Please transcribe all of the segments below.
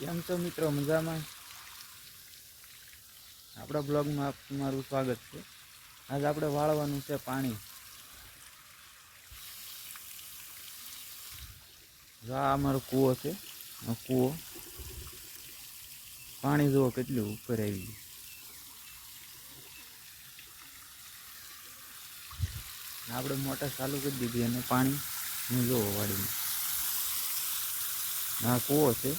કેમ છો મિત્રો? મજામાં? આપણા બ્લોગમાં તમારું સ્વાગત છે. આજ આપણે વાળવાનું છે પાણી. આ અમારો કૂવો છે. આ કૂવો પાણી જુઓ કેટલું ઉપર આવી ગયું. આપણે મોટર ચાલુ કરી દીધી અને પાણી હું જોવો વાડીમાં. આ કૂવો છે.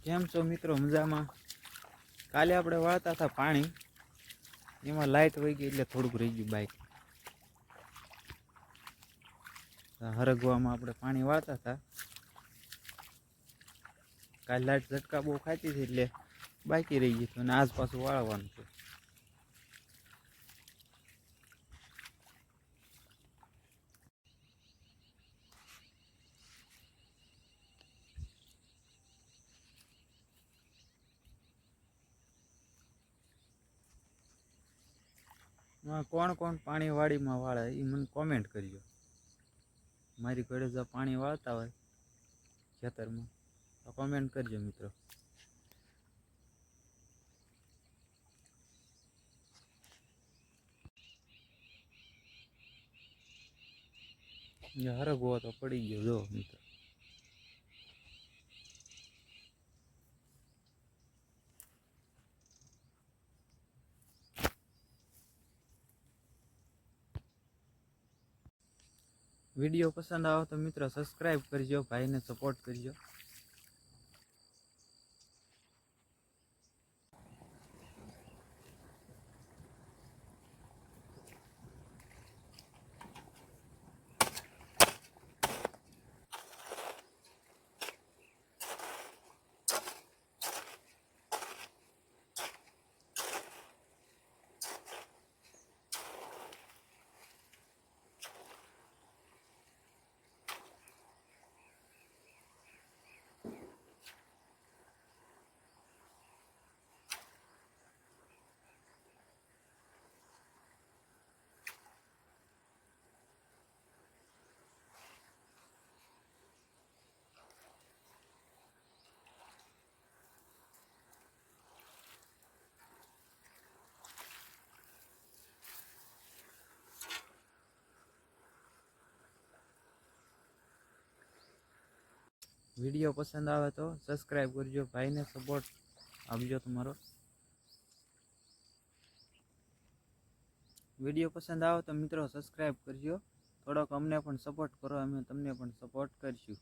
કેમ છો મિત્રો? મજામાં? કાલે આપણે વાળતા હતા પાણી, એમાં લાઇટ વહી ગઈ એટલે થોડુંક રહી ગયું બાઇક. હરગવામાં આપણે પાણી વાળતા હતા. કાલે લાઇટ ઝટકા બહુ ખાતી હતી એટલે બાકી રહી ગયું અને આજ પાછું વાળવાનું છે. કોણ કોણ પાણી વાડીમાં વાળે એ મને કોમેન્ટ કરજો. મારી ઘરે જો પાણી વાળતા હોય ખેતરમાં તો કોમેન્ટ કરજો મિત્રો. હરગવો તો પડી ગયો જો મિત્રો. વિડીયો પસંદ આવે તો મિત્રો સબસ્ક્રાઈબ કરજો, ભાઈને સપોર્ટ કરજો. વિડીયો પસંદ આવે તો સબસ્ક્રાઈબ કરજો, ભાઈને સપોર્ટ આપજો તમારો. વિડીયો પસંદ આવે તો મિત્રો સબસ્ક્રાઈબ કરજો. થોડોક અમને પણ સપોર્ટ કરો, અમે તમને પણ સપોર્ટ કરીશું.